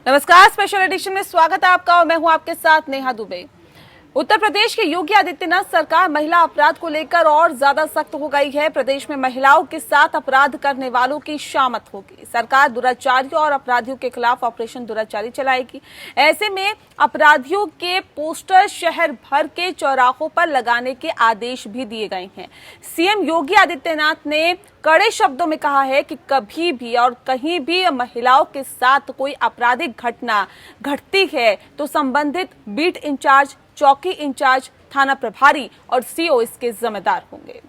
नमस्कार, special edition में स्वागत है आपका और मैं हूं आपके साथ नेहा दुबे। उत्तर प्रदेश की योगी आदित्यनाथ सरकार महिला अपराध को लेकर और ज्यादा सख्त हो गई है। प्रदेश में महिलाओं के साथ अपराध करने वालों की शामत होगी। सरकार दुराचारियों और अपराधियों के खिलाफ ऑपरेशन दुराचारी चलाएगी। ऐसे में अपराधियों के पोस्टर शहर भर के चौराहों पर लगाने के आदेश भी दिए गए हैं। सीएम योगी आदित्यनाथ ने कड़े शब्दों में कहा है कि कभी भी और कहीं भी महिलाओं के साथ कोई आपराधिक घटना घटती है तो संबंधित बीट इंचार्ज, चौकी इंचार्ज, थाना प्रभारी और सीओ इसके जिम्मेदार होंगे।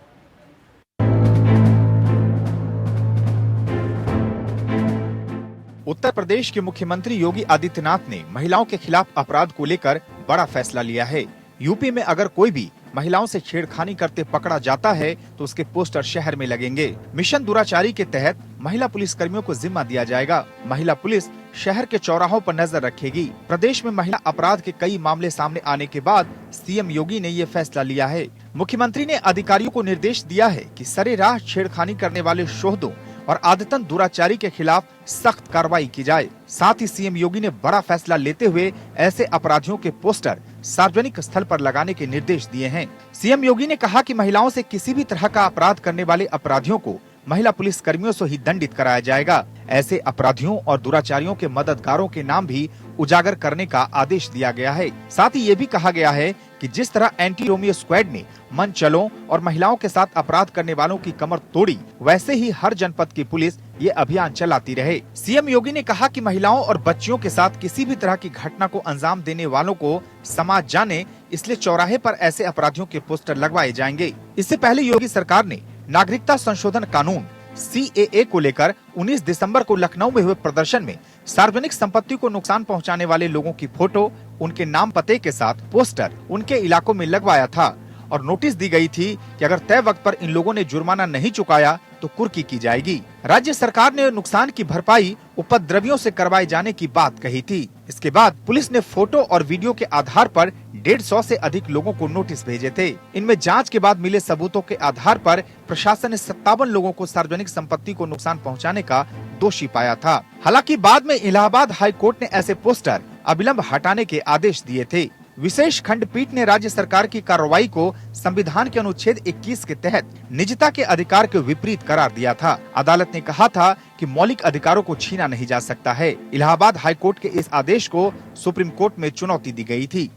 उत्तर प्रदेश के मुख्यमंत्री योगी आदित्यनाथ ने महिलाओं के खिलाफ अपराध को लेकर बड़ा फैसला लिया है। यूपी में अगर कोई भी महिलाओं से छेड़खानी करते पकड़ा जाता है तो उसके पोस्टर शहर में लगेंगे। मिशन दुराचारी के तहत महिला पुलिस कर्मियों को जिम्मा दिया जाएगा। महिला पुलिस शहर के चौराहों पर नजर रखेगी। प्रदेश में महिला अपराध के कई मामले सामने आने के बाद सीएम योगी ने ये फैसला लिया है। मुख्यमंत्री ने अधिकारियों को निर्देश दिया है कि सरेराह छेड़खानी करने वाले शोहदों और आदतन दुराचारी के खिलाफ सख्त कार्रवाई की जाए। साथ ही सीएम योगी ने बड़ा फैसला लेते हुए ऐसे अपराधियों के पोस्टर सार्वजनिक स्थल पर लगाने के निर्देश दिए हैं। सीएम योगी ने कहा कि महिलाओं से किसी भी तरह का अपराध करने वाले अपराधियों को महिला पुलिस कर्मियों से ही दंडित कराया जाएगा। ऐसे अपराधियों और दुराचारियों के मददगारों के नाम भी उजागर करने का आदेश दिया गया है। साथ ही ये भी कहा गया है कि जिस तरह एंटी रोमियो स्क्वाड ने मनचलों और महिलाओं के साथ अपराध करने वालों की कमर तोड़ी, वैसे ही हर जनपद की पुलिस ये अभियान चलाती रहे। सीएम योगी ने कहा कि महिलाओं और बच्चियों के साथ किसी भी तरह की घटना को अंजाम देने वालों को समाज जाने, इसलिए चौराहे पर ऐसे अपराधियों के पोस्टर लगवाए जाएंगे। इससे पहले योगी सरकार ने नागरिकता संशोधन कानून CAA को लेकर 19 दिसंबर को लखनऊ में हुए प्रदर्शन में सार्वजनिक संपत्ति को नुकसान पहुंचाने वाले लोगों की फोटो, उनके नाम पते के साथ पोस्टर उनके इलाकों में लगवाया था और नोटिस दी गई थी कि अगर तय वक्त पर इन लोगों ने जुर्माना नहीं चुकाया तो कुर्की की जाएगी। राज्य सरकार ने नुकसान की भरपाई उपद्रवियों से करवाए जाने की बात कही थी। इसके बाद पुलिस ने फोटो और वीडियो के आधार पर 150 से अधिक लोगों को नोटिस भेजे थे। इनमें जांच के बाद मिले सबूतों के आधार पर प्रशासन ने 57 लोगों को सार्वजनिक संपत्ति को नुकसान पहुंचाने का दोषी पाया था। हालांकि बाद में इलाहाबाद हाई कोर्ट ने ऐसे पोस्टर अविलंब हटाने के आदेश दिए थे। विशेष खंडपीठ ने राज्य सरकार की कार्रवाई को संविधान के अनुच्छेद 21 के तहत निजता के अधिकार के विपरीत करार दिया था। अदालत ने कहा था कि मौलिक अधिकारों को छीना नहीं जा सकता है। इलाहाबाद हाई कोर्ट के इस आदेश को सुप्रीम कोर्ट में चुनौती दी गई थी।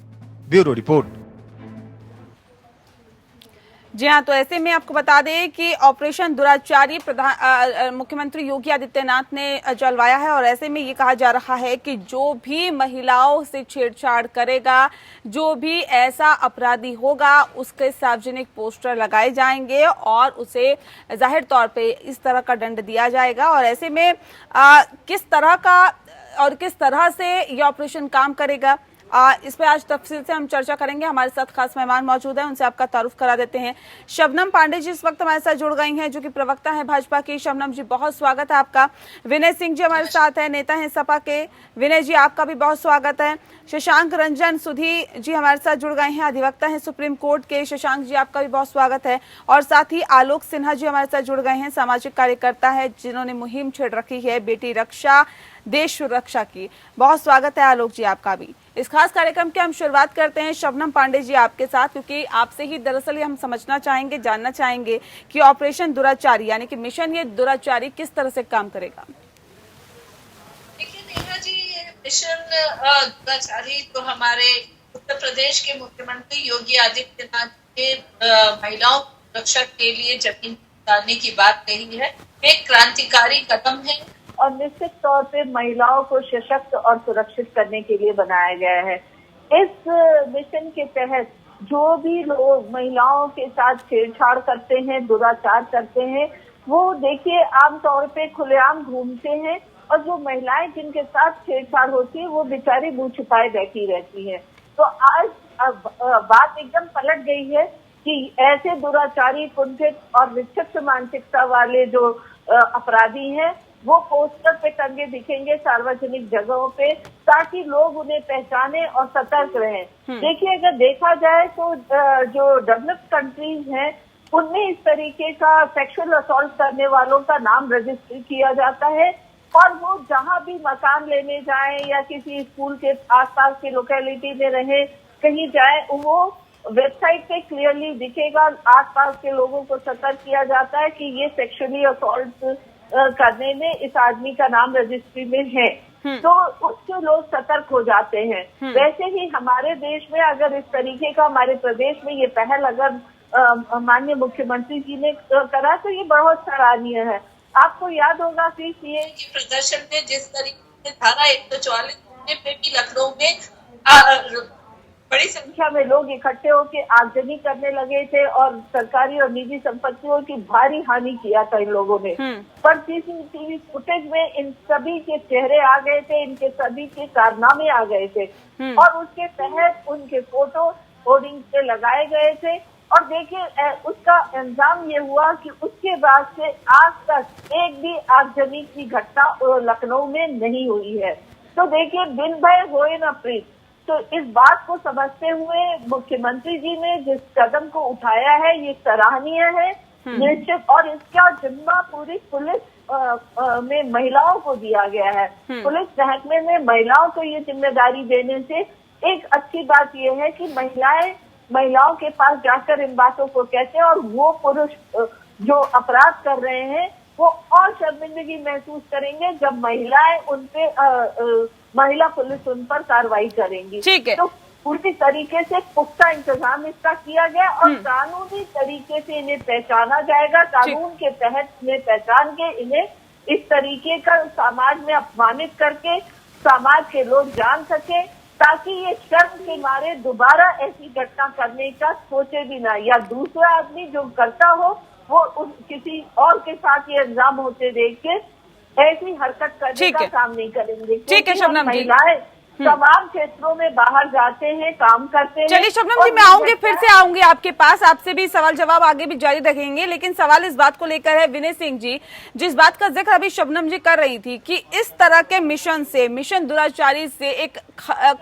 Bureau report. जी हाँ, तो ऐसे में आपको बता दें कि ऑपरेशन दुराचारी मुख्यमंत्री योगी आदित्यनाथ ने चलवाया है और ऐसे में ये कहा जा रहा है कि जो भी महिलाओं से छेड़छाड़ करेगा, जो भी ऐसा अपराधी होगा, उसके सार्वजनिक पोस्टर लगाए जाएंगे और उसे जाहिर तौर पे इस तरह का दंड दिया जाएगा। और ऐसे में किस तरह का और किस तरह से ये ऑपरेशन काम करेगा, इस पे आज तफसील से हम चर्चा करेंगे। हमारे साथ खास मेहमान मौजूद हैं, उनसे आपका तारुफ करा देते हैं। शबनम पांडे जी इस वक्त हमारे साथ जुड़ गई हैं, जो कि प्रवक्ता हैं भाजपा की। शबनम जी, बहुत स्वागत है आपका। विनय सिंह जी हमारे साथ हैं, नेता हैं सपा के। विनय जी, आपका भी बहुत स्वागत है। शशांक रंजन सुधी जी हमारे साथ जुड़ गए हैं, अधिवक्ता हैं सुप्रीम कोर्ट के। शशांक जी, आपका भी बहुत स्वागत है। और साथ ही आलोक सिन्हा जी हमारे साथ जुड़ गए हैं, सामाजिक कार्यकर्ता है, जिन्होंने मुहिम छेड़ रखी है बेटी रक्षा देश सुरक्षा की। बहुत स्वागत है आलोक जी आपका भी। इस खास कार्यक्रम की हम शुरुआत करते हैं शबनम पांडे जी आपके साथ, क्योंकि आपसे ही दरअसल ये हम समझना चाहेंगे, जानना चाहेंगे कि ऑपरेशन दुराचारी यानी कि मिशन ये दुराचारी किस तरह से काम करेगा। देखिए नेहा जी, ये मिशन दुराचारी तो हमारे उत्तर प्रदेश के मुख्यमंत्री योगी आदित्यनाथ के महिलाओं रक्षा के लिए जमीन उतारने की बात कही है, एक क्रांतिकारी कदम है और निश्चित तौर पे महिलाओं को सशक्त और सुरक्षित करने के लिए बनाया गया है। इस मिशन के तहत जो भी लोग महिलाओं के साथ छेड़छाड़ करते हैं, दुराचार करते हैं, वो देखिए आमतौर पे खुलेआम घूमते हैं और जो महिलाएं जिनके साथ छेड़छाड़ होती है वो बेचारी मुंह छुपाए बैठी रहती हैं। तो आज बात एकदम पलट गई है कि ऐसे दुराचारी, कुंठित और विक्षिप्त मानसिकता वाले जो अपराधी हैं वो पोस्टर पे टंगे दिखेंगे सार्वजनिक जगहों पे, ताकि लोग उन्हें पहचाने और सतर्क रहें। देखिए, अगर देखा जाए तो जो डेवलप्ड कंट्रीज हैं उनमें इस तरीके का सेक्सुअल असॉल्ट करने वालों का नाम रजिस्टर किया जाता है, और वो जहाँ भी मकान लेने जाए या किसी स्कूल के आसपास के लोकेलिटी में रहे, कहीं जाए, वो वेबसाइट पे क्लियरली दिखेगा, आसपास के लोगों को सतर्क किया जाता है कि ये सेक्सुअली असॉल्ट करने में इस आदमी का नाम रजिस्ट्री में है, तो उससे लोग सतर्क हो जाते हैं। वैसे ही हमारे देश में अगर इस तरीके का हमारे प्रदेश में ये पहल अगर माननीय मुख्यमंत्री जी ने करा तो ये बहुत सराहनीय है। आपको याद होगा कि सीए प्रदर्शन में जिस तरीके से धारा 144 पे भी लखनऊ में बड़ी संख्या में लोग इकट्ठे होकर आगजनी करने लगे थे और सरकारी और निजी संपत्तियों की भारी हानि किया था इन लोगों ने। पर सीसीटीवी फुटेज में इन सभी के चेहरे आ गए थे, इनके सभी के कारनामे आ गए थे और उसके तहत उनके फोटो होर्डिंग पे लगाए गए थे। और देखिए उसका अंजाम ये हुआ कि उसके बाद से आज तक एक भी आगजनी की घटना लखनऊ में नहीं हुई है। तो देखिए बिन भय होए न प्रीत। तो इस बात को समझते हुए मुख्यमंत्री जी ने जिस कदम को उठाया है ये सराहनीय है निश्चित, और इसका जिम्मा पूरी पुलिस में महिलाओं को दिया गया है। पुलिस महकमे में महिलाओं को ये जिम्मेदारी देने से एक अच्छी बात ये है कि महिलाओं के पास जाकर इन बातों को कहते हैं और वो पुरुष जो अपराध कर रहे हैं वो और शर्मिंदगी महसूस करेंगे जब महिलाएं उनपे महिला पुलिस उन पर कार्रवाई करेंगी। ठीक है। तो पूरी तरीके से पुख्ता इंतजाम इसका किया गया और कानूनी तरीके से इन्हें पहचाना जाएगा। कानून के तहत इन्हें पहचान के इन्हें इस तरीके का समाज में अपमानित करके समाज के लोग जान सके, ताकि ये शर्म के मारे दोबारा ऐसी घटना करने का सोचे भी ना, या दूसरा आदमी जो करता हो वो किसी और के साथ ये अंजाम होते देख के ऐसी हरकत करने का काम नहीं करेंगे। ठीक है शबनम जी। महिलाएं तमाम क्षेत्रों में बाहर जाते हैं, काम करते हैं। चलिए शबनम जी, मैं आऊंगी, फिर से आऊंगी आपके पास, आपसे भी सवाल जवाब आगे भी जारी रखेंगे, लेकिन सवाल इस बात को लेकर है विनय सिंह जी, जिस बात का जिक्र अभी शबनम जी कर रही थी कि इस तरह के मिशन से, मिशन दुराचारी से एक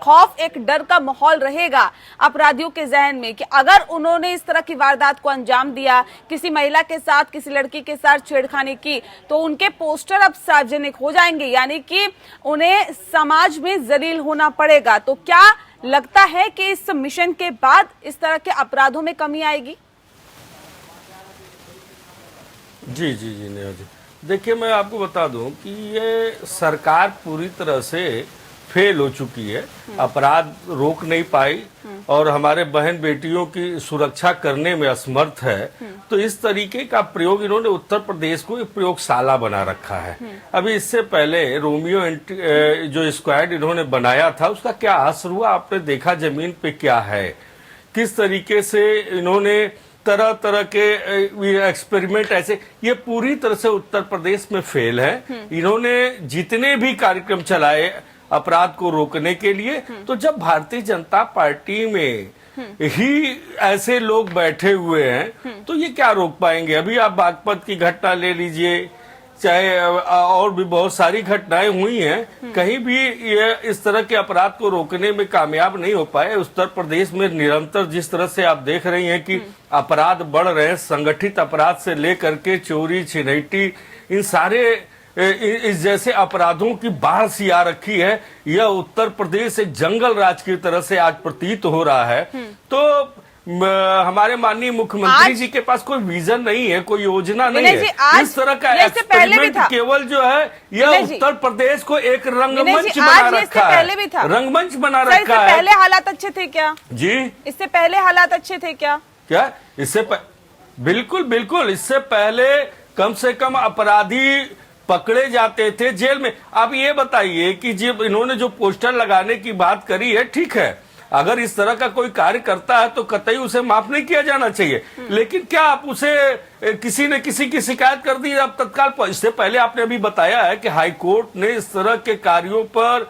खौफ, एक डर का माहौल रहेगा अपराधियों के जहन में कि अगर उन्होंने इस तरह की वारदात को अंजाम दिया, किसी महिला के साथ, किसी लड़की के साथ छेड़खानी की, तो उनके पोस्टर अब सार्वजनिक हो जाएंगे, यानी कि उन्हें समाज में जलील होना पड़ेगा। तो क्या लगता है कि इस मिशन के बाद इस तरह के अपराधों में कमी आएगी? जी जी जी नेहा जी, देखिए मैं आपको बता दूं कि ये सरकार पूरी तरह से फेल हो चुकी है, अपराध रोक नहीं पाई और हमारे बहन बेटियों की सुरक्षा करने में असमर्थ है। तो इस तरीके का प्रयोग इन्होंने उत्तर प्रदेश को एक प्रयोगशाला बना रखा है। अभी इससे पहले रोमियो जो स्क्वाड इन्होंने बनाया था उसका क्या असर हुआ आपने देखा, जमीन पे क्या है, किस तरीके से इन्होंने तरह तरह के एक्सपेरिमेंट ऐसे, ये पूरी तरह से उत्तर प्रदेश में फेल है। इन्होंने जितने भी कार्यक्रम चलाए अपराध को रोकने के लिए, तो जब भारतीय जनता पार्टी में ही ऐसे लोग बैठे हुए हैं तो ये क्या रोक पाएंगे। अभी आप बागपत की घटना ले लीजिए, चाहे और भी बहुत सारी घटनाएं हुई हैं, कहीं भी ये इस तरह के अपराध को रोकने में कामयाब नहीं हो पाए। उत्तर प्रदेश में निरंतर जिस तरह से आप देख रही हैं कि अपराध बढ़ रहे हैं, संगठित अपराध से लेकर के चोरी छिनैती, इन सारे इस जैसे अपराधों की बाढ़ सी आ रखी है। यह उत्तर प्रदेश एक जंगल राज की तरह से आज प्रतीत हो रहा है। तो हमारे माननीय मुख्यमंत्री जी के पास कोई विजन नहीं है, कोई योजना नहीं है। इस तरह का एक्सपेरिमेंट केवल जो है यह उत्तर प्रदेश को एक रंगमंच बना रखा है, रंगमंच बना रखा है। पहले हालात अच्छे थे क्या जी? इससे पहले हालात अच्छे थे क्या? इससे बिल्कुल बिल्कुल, इससे पहले कम से कम अपराधी पकड़े जाते थे जेल में। आप ये बताइए कि जब इन्होंने जो पोस्टर लगाने की बात करी है, ठीक है, अगर इस तरह का कोई कार्य करता है तो कतई उसे माफ नहीं किया जाना चाहिए, लेकिन क्या आप उसे किसी ने किसी की शिकायत कर दी अब तत्काल? इससे पहले आपने अभी बताया है कि हाई कोर्ट ने इस तरह के कार्यों पर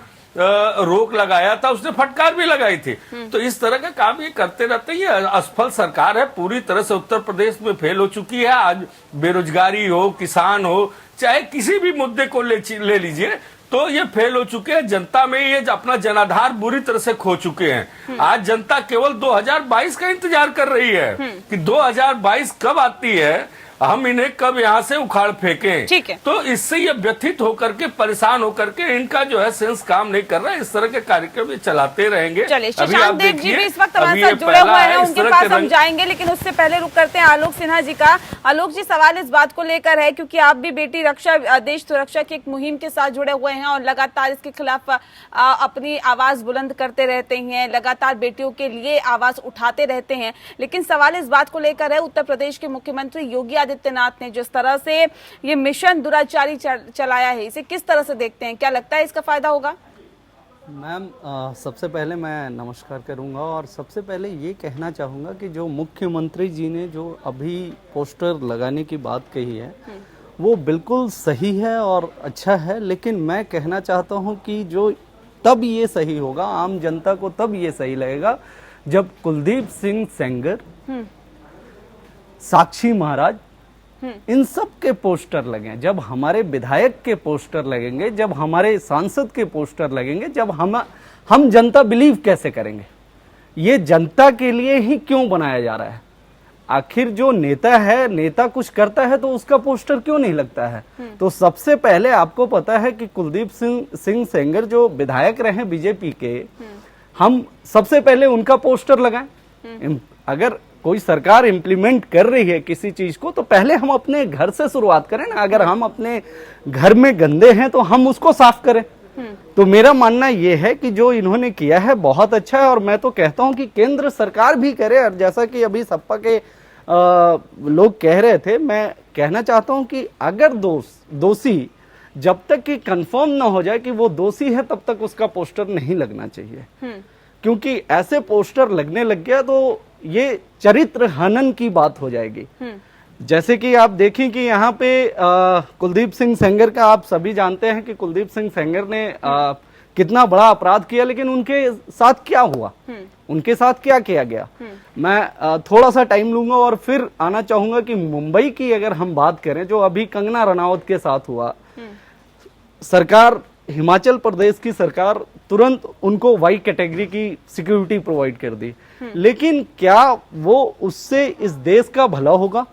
रोक लगाया था, उसने फटकार भी लगाई थी। तो इस तरह का काम ये करते रहते हैं। असफल सरकार है, पूरी तरह से उत्तर प्रदेश में फेल हो चुकी है। आज बेरोजगारी हो, किसान हो, चाहे किसी भी मुद्दे को ले लीजिए, तो ये फेल हो चुके हैं। जनता में ये अपना जनाधार बुरी तरह से खो चुके हैं। आज जनता केवल 2022 का इंतजार कर रही है कि 2022 कब आती है हम इन्हें कब यहाँ से उखाड़ फेंकें। ठीक है। तो इससे ये व्यथित होकर के, परेशान होकर के, इनका जो है सेंस काम नहीं कर रहा है। इस तरह के कार्यक्रम ये चलाते रहेंगे। चलिए, शशांक देव जी भी इस वक्त हमारे साथ जुड़े हुए हैं, उनके पास हम जाएंगे, लेकिन उससे पहले रुक करते हैं आलोक सिन्हा जी का। आलोक जी, सवाल इस बात को लेकर है क्योंकि आप भी बेटी रक्षा, देश सुरक्षा की एक मुहिम के साथ जुड़े हुए हैं और लगातार इसके खिलाफ अपनी आवाज बुलंद करते रहते हैं, लगातार बेटियों के लिए आवाज उठाते रहते हैं। लेकिन सवाल इस बात को लेकर है, उत्तर प्रदेश के मुख्यमंत्री योगी आदित्यनाथ ने जिस तरह से ये मिशन दुराचारी चलाया है, इसे किस तरह से देखते हैं? क्या लगता है इसका फायदा होगा? मैम, सबसे पहले मैं नमस्कार करूंगा और सबसे पहले ये कहना चाहूँगा कि जो मुख्यमंत्री जी ने जो अभी पोस्टर लगाने की बात कही है वो बिल्कुल सही है और अच्छा है, लेकिन मैं कहना चाहता हूँ कि जो तब ये सही होगा, आम जनता को तब ये सही लगेगा जब कुलदीप सिंह सेंगर, साक्षी महाराज, इन सब के पोस्टर लगे, जब हमारे विधायक के पोस्टर लगेंगे, जब हमारे सांसद के पोस्टर लगेंगे, जब हम जनता बिलीव कैसे करेंगे? ये जनता के लिए ही क्यों बनाया जा रहा है? आखिर जो नेता है, नेता कुछ करता है तो उसका पोस्टर क्यों नहीं लगता है? तो सबसे पहले आपको पता है कि कुलदीप सिंह सेंगर जो विधायक रहे बीजेपी के, हम सबसे पहले उनका पोस्टर लगाएं। अगर कोई सरकार इम्प्लीमेंट कर रही है किसी चीज को तो पहले हम अपने घर से शुरुआत करें ना। अगर हम अपने घर में गंदे हैं तो हम उसको साफ करें। तो मेरा मानना यह है कि जो इन्होंने किया है बहुत अच्छा है और मैं तो कहता हूं कि केंद्र सरकार भी करे। और जैसा कि अभी सपा के लोग कह रहे थे, मैं कहना चाहता हूं कि अगर दोषी जब तक कि कंफर्म ना हो जाए कि वो दोषी है तब तक उसका पोस्टर नहीं लगना चाहिए, क्योंकि ऐसे पोस्टर लगने लग गया तो ये चरित्र हनन की बात हो जाएगी। जैसे कि आप देखें कि यहाँ पे कुलदीप सिंह सेंगर का, आप सभी जानते हैं कि कुलदीप सिंह सेंगर ने कितना बड़ा अपराध किया, लेकिन उनके साथ क्या हुआ, उनके साथ क्या किया गया। मैं थोड़ा सा टाइम लूंगा और फिर आना चाहूंगा कि मुंबई की अगर हम बात करें, जो अभी कंगना रनावत के साथ हुआ, सरकार, हिमाचल प्रदेश की सरकार तुरंत उनको वाई कैटेगरी की सिक्योरिटी प्रोवाइड कर दी, लेकिन क्या वो उससे इस देश का भला होगा?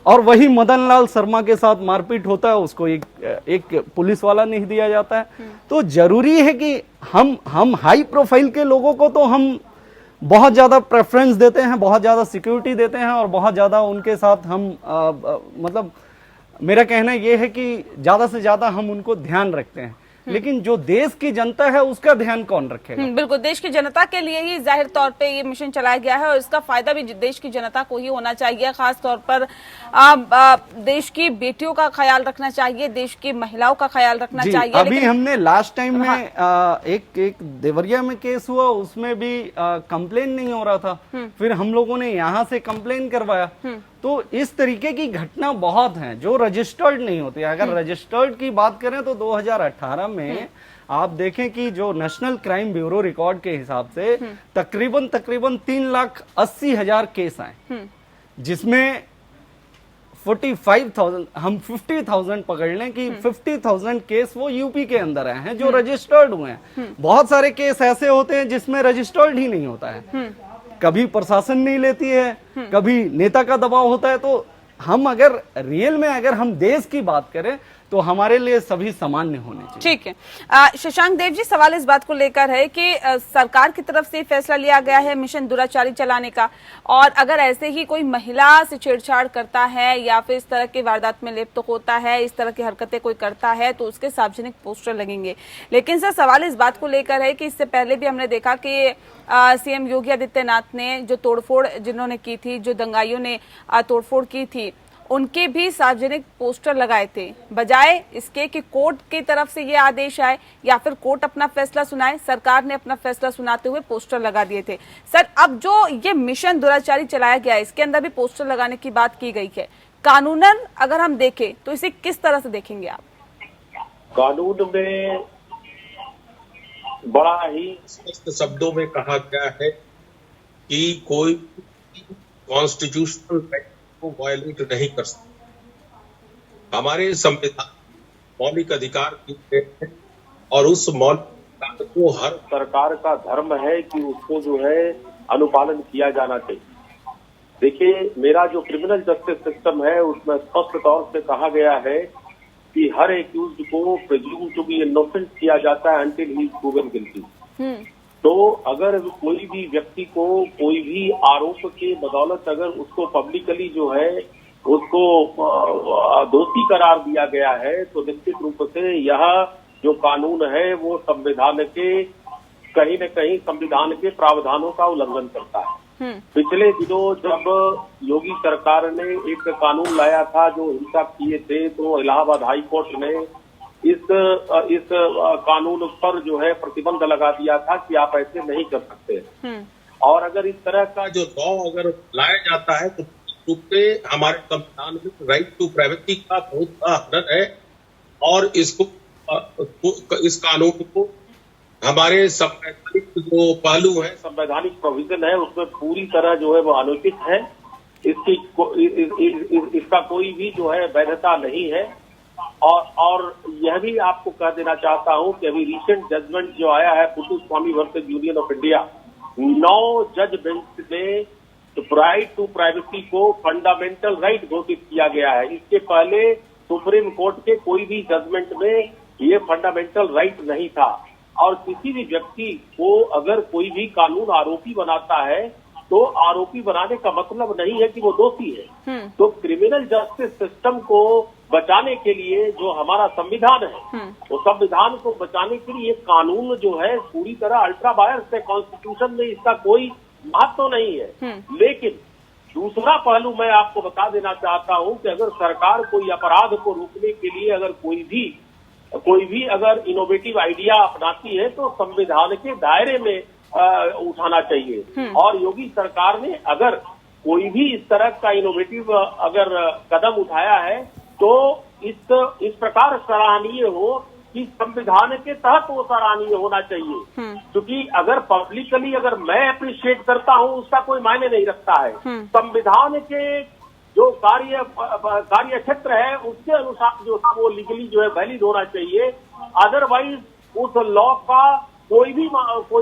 और वही मदन लाल शर्मा के साथ मारपीट होता है, उसको एक पुलिस वाला नहीं दिया जाता है। तो जरूरी है कि हम हाई प्रोफाइल के लोगों को तो हम बहुत ज्यादा प्रेफरेंस देते हैं, बहुत ज्यादा सिक्योरिटी देते हैं और बहुत ज्यादा उनके साथ हम मतलब मेरा कहना यह है कि ज्यादा से ज्यादा हम उनको ध्यान रखते हैं, लेकिन जो देश की जनता है उसका ध्यान कौन रखेगा? बिल्कुल, देश की जनता के लिए ही जाहिर तौर पे ये मिशन चलाया गया है और इसका फायदा भी देश की जनता को ही होना चाहिए। खास तौर पर देश की बेटियों का ख्याल रखना चाहिए, देश की महिलाओं का ख्याल रखना चाहिए। अभी हमने लास्ट टाइम में एक देवरिया में केस हुआ, उसमें भी कंप्लेन नहीं हो रहा था, फिर हम लोगों ने यहाँ से कंप्लेन करवाया। तो इस तरीके की घटना बहुत हैं जो रजिस्टर्ड नहीं होती। अगर रजिस्टर्ड की बात करें तो 2018 में आप देखें कि जो नेशनल क्राइम ब्यूरो रिकॉर्ड के हिसाब से तकरीबन 3,80,000 केस आए, जिसमें 45,000, हम 50,000 पकड़ लें कि 50,000 केस वो यूपी के अंदर आए हैं जो रजिस्टर्ड हुए हैं। बहुत सारे केस ऐसे होते हैं जिसमें रजिस्टर्ड ही नहीं होता है, कभी प्रशासन नहीं लेती है, कभी नेता का दबाव होता है। तो हम अगर रियल में अगर हम देश की बात करें तो हमारे लिए सभी सामान्य होने चाहिए। ठीक है। शशांक देव जी, सवाल इस बात को लेकर है कि सरकार की तरफ से फैसला लिया गया है मिशन दुराचारी चलाने का, और अगर ऐसे ही कोई महिला से छेड़छाड़ करता है या फिर इस तरह की वारदात में लिप्त होता है, इस तरह की हरकतें कोई करता है तो उसके सार्वजनिक पोस्टर लगेंगे। लेकिन सर, सवाल इस बात को लेकर है कि इससे पहले भी हमने देखा कि सीएम योगी आदित्यनाथ ने जो तोड़फोड़ जिन्होंने की थी, जो दंगाइयों ने तोड़फोड़ की थी, उनके भी सार्वजनिक पोस्टर लगाए थे। बजाय इसके कि कोर्ट की तरफ से ये आदेश आए या फिर कोर्ट अपना फैसला सुनाए, सरकार ने अपना फैसला सुनाते हुए पोस्टर लगा दिए थे। सर, अब जो ये मिशन दुराचारी चलाया गया है, इसके अंदर भी पोस्टर लगाने की बात की गई है। कानूनन अगर हम देखें तो इसे किस तरह से देखेंगे आप? कानून में बड़ा ही स्पष्ट शब्दों में कहा गया है कि कोई कॉन्स्टिट्यूशनल राइट को वायलेट नहीं कर सकता। हमारे संविधान मौलिक अधिकार की और उस मौलिक अधिकार को हर सरकार का धर्म है कि उसको जो है अनुपालन किया जाना चाहिए। देखिए, मेरा जो क्रिमिनल जस्टिस सिस्टम है उसमें स्पष्ट तौर से कहा गया है कि हर एक्यूज्ड को प्रिज्यूम टू बी इनोसेंट किया जाता है until he is proven guilty. तो अगर कोई भी व्यक्ति को कोई भी आरोप के बदौलत अगर उसको पब्लिकली जो है उसको दोषी करार दिया गया है, तो निश्चित रूप से यह जो कानून है वो संविधान के कहीं न कहीं संविधान के प्रावधानों का उल्लंघन करता है। पिछले दिनों जब योगी सरकार ने एक कानून लाया था जो हिंसा किए थे, तो इलाहाबाद हाई कोर्ट ने इस कानून पर जो है प्रतिबंध लगा दिया था कि आप ऐसे नहीं कर सकते। और अगर इस तरह का जो लॉ अगर लाया जाता है तो रूप से हमारे संविधान में राइट टू प्राइवेसी का बहुत बड़ा हनन है, और इस कानून को हमारे संवैधानिक जो पहलू है, संवैधानिक प्रोविजन है, उसमें पूरी तरह जो है वो अनुचित है। इसका कोई भी जो है वैधता नहीं है। और यह भी आपको कह देना चाहता हूं कि अभी रिसेंट जजमेंट जो आया है Puttaswamy versus union of India, 9 जज बेंच में राइट टू प्राइवेसी को फंडामेंटल राइट घोषित किया गया है। इसके पहले सुप्रीम कोर्ट के कोई भी जजमेंट में ये फंडामेंटल राइट नहीं था। और किसी भी व्यक्ति को अगर कोई भी कानून आरोपी बनाता है तो आरोपी बनाने का मतलब नहीं है कि वो दोषी है। तो क्रिमिनल जस्टिस सिस्टम को बचाने के लिए जो हमारा संविधान है, वो संविधान को बचाने के लिए कानून जो है पूरी तरह अल्ट्रा वायरस है। कॉन्स्टिट्यूशन में इसका कोई महत्व नहीं है। लेकिन दूसरा पहलू मैं आपको बता देना चाहता हूं कि अगर सरकार कोई अपराध को रोकने के लिए अगर कोई भी अगर इनोवेटिव आइडिया अपनाती है तो संविधान के दायरे में उठाना चाहिए। और योगी सरकार ने अगर कोई भी इस तरह का इनोवेटिव अगर कदम उठाया है तो इस प्रकार सराहनीय हो कि संविधान के तहत वो सराहनीय होना चाहिए। क्योंकि अगर पब्लिकली अगर मैं अप्रिशिएट करता हूं उसका कोई मायने नहीं रखता है। संविधान के जो कार्य क्षेत्र है उसके अनुसार जो वो लीगली जो है वैलिड होना चाहिए। अदरवाइज उस लॉ का कोई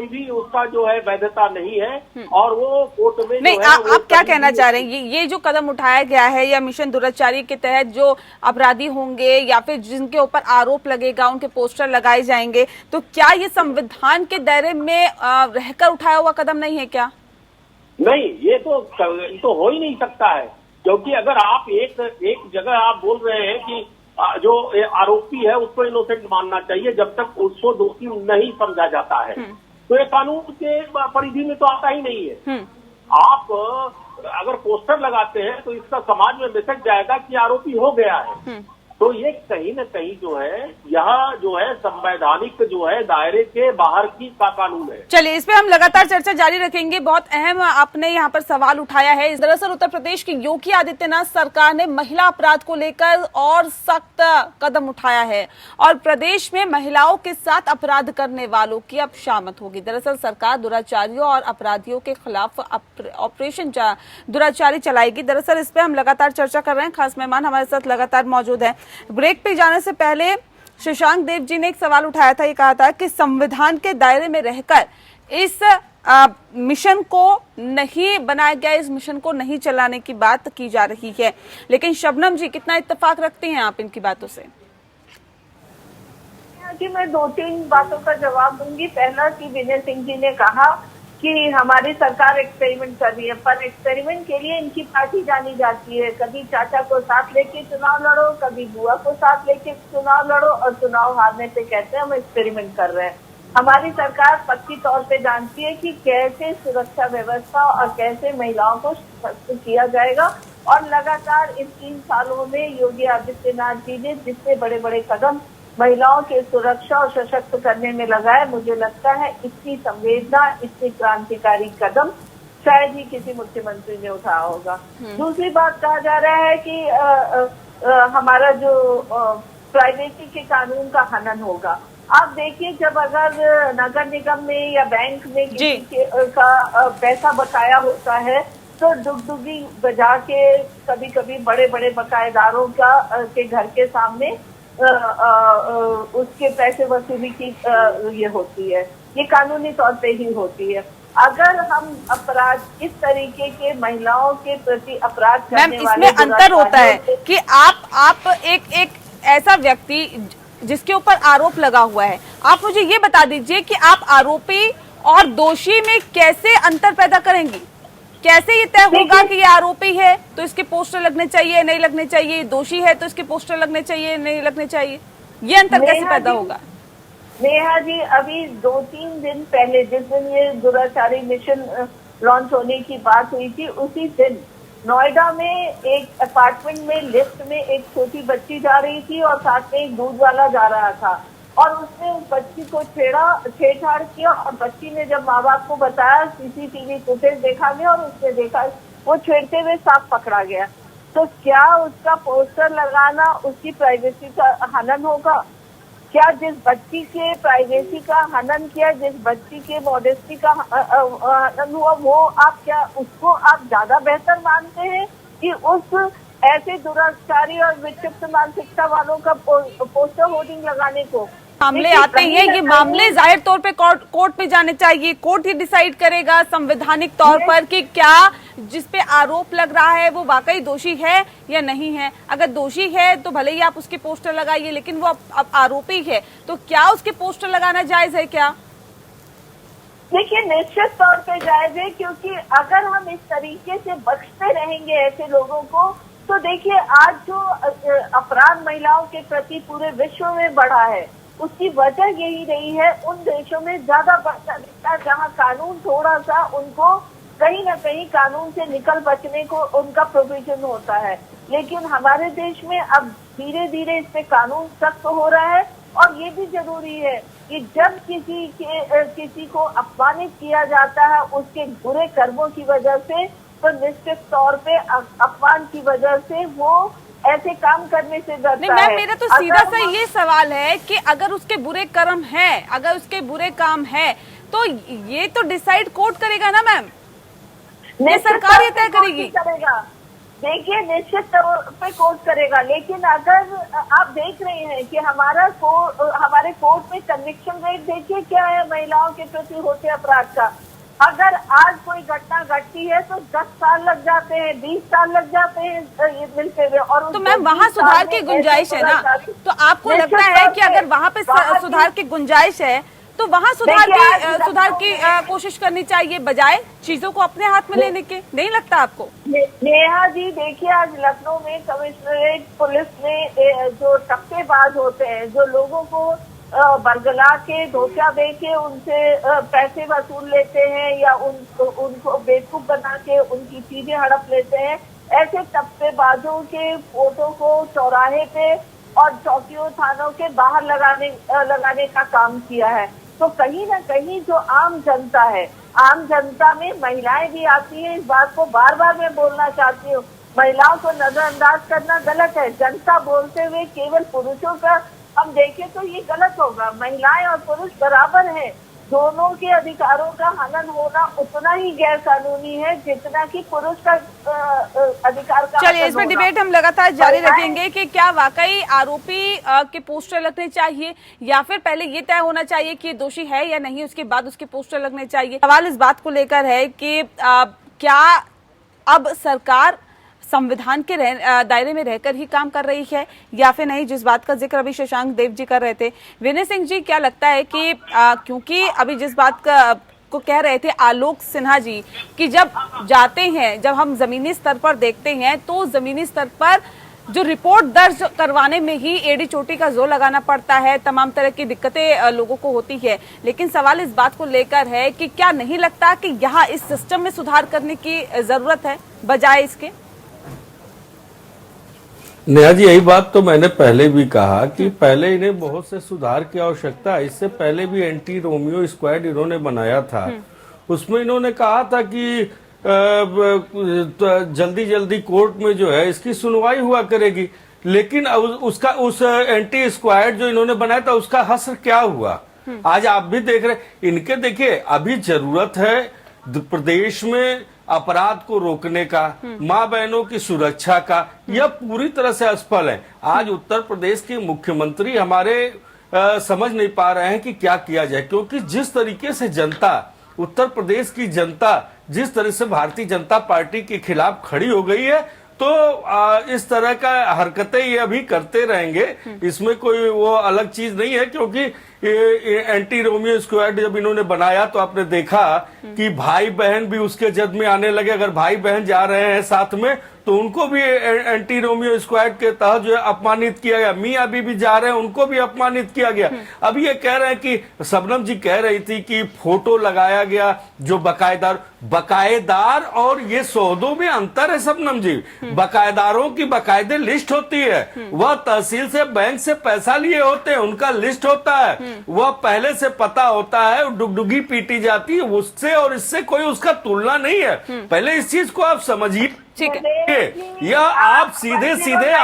भी उसका जो है वैधता नहीं है और वो कोर्ट में नहीं। जो है आप क्या कहना चाह रहे हैं, ये जो कदम उठाया गया है या मिशन दुराचारी के तहत जो अपराधी होंगे या फिर जिनके ऊपर आरोप लगेगा उनके पोस्टर लगाए जाएंगे, तो क्या ये संविधान के दायरे में रहकर उठाया हुआ कदम नहीं है क्या? नहीं, ये तो हो ही नहीं सकता है। क्योंकि अगर आप एक जगह आप बोल रहे हैं कि जो आरोपी है उसको इनोसेंट मानना चाहिए जब तक उसको दोषी नहीं समझा जाता है, तो ये कानून के परिधि में तो आता ही नहीं है। आप अगर पोस्टर लगाते हैं तो इसका समाज में मैसेज जाएगा कि आरोपी हो गया है। तो ये कहीं न कहीं जो है यह जो है संवैधानिक जो है दायरे के बाहर की का कानून है। चलिए, इस पे हम लगातार चर्चा जारी रखेंगे। बहुत अहम आपने यहाँ पर सवाल उठाया है। दरअसल उत्तर प्रदेश की योगी आदित्यनाथ सरकार ने महिला अपराध को लेकर और सख्त कदम उठाया है और प्रदेश में महिलाओं के साथ अपराध करने वालों की अब शामत होगी। दरअसल सरकार दुराचारियों और अपराधियों के खिलाफ ऑपरेशन दुराचारी चलाएगी। दरअसल इस पे हम लगातार चर्चा कर रहे हैं। खास मेहमान हमारे साथ लगातार मौजूद है। ब्रेक पे जाने से पहले शशांक देव जी ने एक सवाल उठाया था, ये कहा था कि संविधान के दायरे में रहकर इस मिशन को नहीं बनाया गया, इस मिशन को नहीं चलाने की बात की जा रही है। लेकिन शबनम जी, कितना इत्तेफाक रखते हैं आप इनकी बातों से? कि मैं 2-3 बातों का जवाब दूंगी। पहला कि विजय सिंह जी ने कहा कि हमारी सरकार एक्सपेरिमेंट कर रही है, पर एक्सपेरिमेंट के लिए इनकी पार्टी जानी जाती है। कभी चाचा को साथ लेके चुनाव लड़ो, कभी बुआ को साथ लेके चुनाव लड़ो और चुनाव हारने पे कहते हैं हम एक्सपेरिमेंट कर रहे हैं। हमारी सरकार पक्की तौर पे जानती है कि कैसे सुरक्षा व्यवस्था और कैसे महिलाओं को सशक्त किया जाएगा। और लगातार इन 3 सालों में योगी आदित्यनाथ जी ने जितने बड़े बड़े कदम महिलाओं की सुरक्षा और सशक्त करने में लगाए, मुझे लगता है इतनी संवेदना, इतनी क्रांतिकारी कदम शायद ही किसी मुख्यमंत्री ने उठाया होगा। दूसरी बात कहा जा रहा है कि हमारा जो प्राइवेसी के कानून का हनन होगा। आप देखिए, जब अगर नगर निगम में या बैंक में किसी का पैसा बकाया होता है तो डुगडुगी बजा के कभी कभी बड़े बड़े बकायेदारों के घर के सामने उसके पैसे वसूली की ये होती है। ये कानूनी तौर पे ही होती है। अगर हम अपराध इस तरीके के महिलाओं के प्रति अपराध मैम करने वाले इसमें अंतर होता है कि आप एक ऐसा व्यक्ति जिसके ऊपर आरोप लगा हुआ है, आप मुझे ये बता दीजिए कि आप आरोपी और दोषी में कैसे अंतर पैदा करेंगी? कैसे ये तय होगा कि ये आरोपी है तो इसके पोस्टर लगने चाहिए नहीं लगने चाहिए, दोषी है तो इसके पोस्टर लगने चाहिए नहीं लगने चाहिए? ये अंतर कैसे पैदा होगा? नेहा जी, अभी 2-3 दिन पहले जिस दिन ये दुराचारी मिशन लॉन्च होने की बात हुई थी, उसी दिन नोएडा में एक अपार्टमेंट में लिफ्ट में एक छोटी बच्ची जा रही थी और साथ में एक दूध वाला जा रहा था और उसने उस बच्ची को छेड़छाड़ किया और बच्ची ने जब माँ बाप को बताया, सीसीटीवी फुटेज देखा गया और उसने देखा वो छेड़ते हुए साफ पकड़ा गया। तो क्या उसका पोस्टर लगाना उसकी प्राइवेसी का हनन होगा? क्या जिस बच्ची के प्राइवेसी का हनन किया, जिस बच्ची के मॉडेस्टी का हनन हुआ, वो आप क्या उसको आप ज्यादा बेहतर मानते हैं कि उस ऐसे दुराचारी और विक्षिप्त मानसिकता वालों का पोस्टर होर्डिंग लगाने को? मामले आते हैं, ये मामले जाहिर तौर पे कोर्ट में जाने चाहिए। कोर्ट ही डिसाइड करेगा संवैधानिक तौर पर कि क्या जिस पे आरोप लग रहा है वो वाकई दोषी है या नहीं है। अगर दोषी है तो भले ही आप उसके पोस्टर लगाइए, लेकिन वो अब आरोपी है तो क्या उसके पोस्टर लगाना जायज है क्या? देखिए, निश्चित तौर पे जायज है, क्योंकि अगर हम इस तरीके से बख्शते रहेंगे ऐसे लोगों को तो देखिए आज जो अपराध महिलाओं के प्रति पूरे विश्व में बढ़ा है उसकी वजह यही रही है, उन देशों में ज्यादा बढ़ता दिखता है जहाँ कानून थोड़ा सा उनको कहीं ना कहीं कानून से निकल बचने को उनका प्रोविजन होता है। लेकिन हमारे देश में अब धीरे धीरे इस पे कानून सख्त हो रहा है और ये भी जरूरी है कि जब किसी को अपमानित किया जाता है उसके बुरे कर्मों की वजह से, तो निश्चित तौर पे अपमान की वजह से वो ऐसे काम करने से डरता नहीं मैम, है। मेरा तो सीधा सा ये सवाल है कि अगर उसके बुरे कर्म है, अगर उसके बुरे काम है तो ये तो डिसाइड कोर्ट करेगा ना मैम, ये सरकार ये तय करेगी। देखिए, निश्चित तौर पे कोर्ट करेगा, लेकिन अगर आप देख रहे हैं कि हमारे कोर्ट में कन्विक्शन रेट देखिए क्या है महिलाओं के प्रति होते अपराध का। अगर आज कोई घटना घटती है तो 10 साल लग जाते हैं, 20 साल लग जाते हैं ये मिलते हुए। और तो मैम वहाँ सुधार की गुंजाइश है ना, तो आपको लगता है कि अगर वहाँ पे सुधार की गुंजाइश है तो वहाँ सुधार की कोशिश करनी चाहिए बजाय चीजों को अपने हाथ में लेने के? नहीं लगता आपको? नेहा जी, देखिए आज लखनऊ में कमिश्नरेट पुलिस ने जो टप्पेबाज होते हैं, जो लोगों को बरगला के धोखा दे के उनसे पैसे वसूल लेते हैं या उनको बेवकूफ बना के उनकी चीजें हड़प लेते हैं, ऐसे टप्पेबाजों के फोटो को चौराहे पे और चौकियों थानों के बाहर लगाने का काम किया है। तो कहीं ना कहीं जो आम जनता है, आम जनता में महिलाएं भी आती हैं। इस बात को बार बार मैं बोलना चाहती हूँ, महिलाओं को नजरअंदाज करना गलत है। जनता बोलते हुए केवल पुरुषों का हम देखें तो ये गलत होगा। महिलाएं और पुरुष बराबर हैं, दोनों के अधिकारों का हनन होना उतना ही गैर कानूनी है जितना कि पुरुष का अधिकार का। चलिए, इस पर डिबेट हम लगातार जारी रखेंगे कि क्या वाकई आरोपी के पोस्टर लगने चाहिए या फिर पहले ये तय होना चाहिए कि दोषी है या नहीं, उसके बाद उसके पोस्टर लगने चाहिए। सवाल इस बात को लेकर है कि क्या अब सरकार संविधान के दायरे में रहकर ही काम कर रही है या फिर नहीं, जिस बात का जिक्र अभी शशांक देव जी कर रहे थे। विनय सिंह जी, क्या लगता है कि क्योंकि अभी जिस बात को कह रहे थे आलोक सिन्हा जी कि जब जाते हैं, जब हम जमीनी स्तर पर देखते हैं तो जमीनी स्तर पर जो रिपोर्ट दर्ज करवाने में ही एड़ी चोटी का जोर लगाना पड़ता है, तमाम तरह की दिक्कतें लोगों को होती है। लेकिन सवाल इस बात को लेकर है कि क्या नहीं लगता कि यहाँ इस सिस्टम में सुधार करने की जरूरत है बजाय इसके? नेहा जी, यही बात तो मैंने पहले भी कहा कि पहले इन्हें बहुत से सुधार की आवश्यकता है। इससे पहले भी एंटी रोमियो स्क्वाड इन्होंने बनाया था, उसमें इन्होंने कहा था कि जल्दी जल्दी कोर्ट में जो है इसकी सुनवाई हुआ करेगी। लेकिन उस एंटी स्क्वाड जो इन्होंने बनाया था उसका हश्र क्या हुआ? आज आप भी देख रहे, इनके देखिए अभी जरूरत है प्रदेश में अपराध को रोकने का, माँ बहनों की सुरक्षा का, यह पूरी तरह से असफल है। आज उत्तर प्रदेश के मुख्यमंत्री हमारे समझ नहीं पा रहे हैं कि क्या किया जाए, क्योंकि जिस तरीके से जनता उत्तर प्रदेश की जनता जिस तरह से भारतीय जनता पार्टी के खिलाफ खड़ी हो गई है, तो इस तरह का हरकतें ये अभी करते रहेंगे। इसमें कोई वो अलग चीज नहीं है, क्योंकि ये एंटी रोमियो स्क्वाड जब इन्होंने बनाया तो आपने देखा कि भाई बहन भी उसके जद में आने लगे। अगर भाई बहन जा रहे हैं साथ में तो उनको भी एंटी रोमियो स्क्वाड के तहत जो है अपमानित किया गया। मियां बीबी जा रहे हैं, उनको भी अपमानित किया गया। अब ये कह रहे हैं कि शबनम जी कह रही थी कि फोटो लगाया गया जो बकायेदार और ये सौदों में अंतर है शबनम जी। बकायेदारों की बकायदे लिस्ट होती है, वह तहसील से बैंक से पैसा लिए होते हैं, उनका लिस्ट होता है, वह पहले से पता होता है, डुगडुगी पीटी जाती है, उससे और इससे कोई उसका तुलना नहीं है। पहले इस चीज को आप समझिए। ठीक है, यह आप सीधे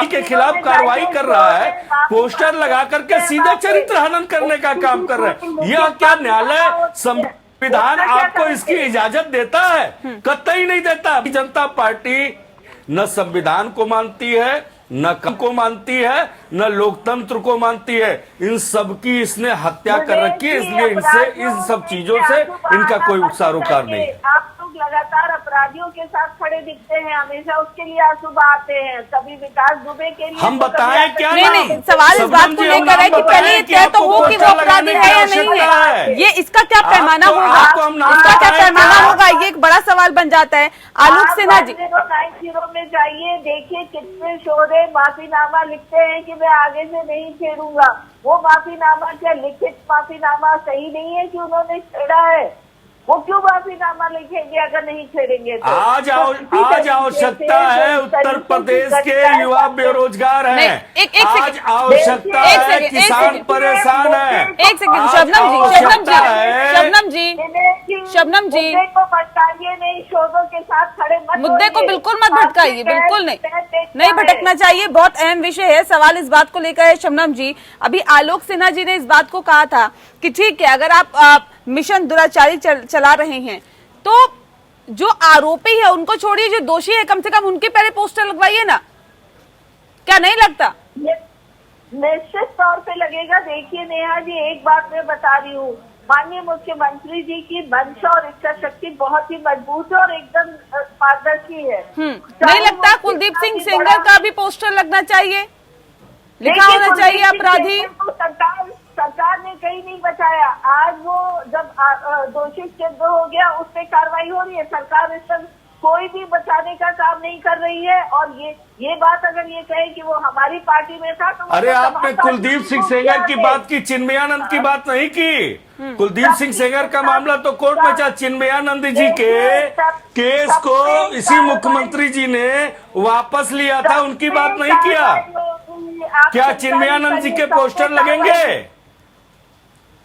के खिलाफ कार्रवाई कर रहा है, पोस्टर लगा करके सीधे चरित्र हनन करने का काम कर रहे हैं। यह क्या न्यायालय संविधान आपको इसकी इजाजत देता है? कतई नहीं देता। जनता पार्टी न संविधान को मानती है, न को मानती है, न लोकतंत्र को मानती है। इन सब की इसने हत्या कर रखी है, इसलिए इनसे इन सब चीजों से इनका कोई सरोकार नहीं है। आप लोग लगातार अपराधियों के साथ खड़े दिखते हैं, हमेशा उसके लिए आंसू बहाते हैं। कभी विकास दुबे के लिए हम बताएं क्या? नहीं, सवाल इस बात को लेकर है कि पहले ये तय तो हो कि वो अपराधी है या नहीं है। ये इसका क्या पैमाना होगा, इसका क्या पैमाना होगा, ये एक बड़ा सवाल बन जाता है। आलोक सिन्हा जी 90 में जाइए, देखिए कितने शोधे माफीनामा लिखते हैं कि मैं आगे से नहीं छेड़ूंगा। वो माफीनामा क्या लिखित माफीनामा सही नहीं है कि उन्होंने छेड़ा है? वो क्यों माफीनामा लिखेंगे अगर नहीं छेड़ेंगे तो? आज आवश्यकता है, उत्तर प्रदेश के युवा बेरोजगार हैं। आज आवश्यकता है, किसान परेशान है। एक सेकंड, शबनम जी को भटकाइए नहीं, शोधों के साथ खड़े मत, मुद्दे को बिल्कुल मत भटकाइए, बिल्कुल नहीं भटकना चाहिए। बहुत अहम विषय है, सवाल इस बात को लेकर है शबनम जी। अभी आलोक सिन्हा जी ने इस बात को कहा था कि ठीक है, अगर आप मिशन दुराचारी चला रहे हैं तो जो आरोपी है उनको छोड़िए, जो दोषी है कम से कम उनके पहले पोस्टर लगवाइए ना। क्या नहीं लगता? निश्चित तौर पे लगेगा। देखिए नेहा जी, एक बात मैं बता रही हूँ, माननीय मुख्यमंत्री जी की मंशा और इच्छा शक्ति बहुत ही मजबूत है और एकदम पारदर्शी है। नहीं लगता कुलदीप सिंह सेंगर का भी पोस्टर लगना चाहिए, लिखा होना चाहिए अपराधी? सरकार ने कहीं नहीं बचाया। आज वो जब दोषी सिद्ध हो गया, उस पर कार्रवाई हो रही है। सरकार इस पर कोई भी बचाने का काम नहीं कर रही है। और ये बात अगर ये कहे कि वो हमारी पार्टी में था तो अरे आपने कुलदीप सिंह सेंगर की बात की, चिन्मयानंद की बात नहीं की। कुलदीप सिंह सेंगर का मामला तो कोर्ट में चला। चिन्मयानंद जी के केस को इसी मुख्यमंत्री जी ने वापस लिया था, उनकी बात नहीं किया। क्या चिन्मयानंद जी के पोस्टर लगेंगे?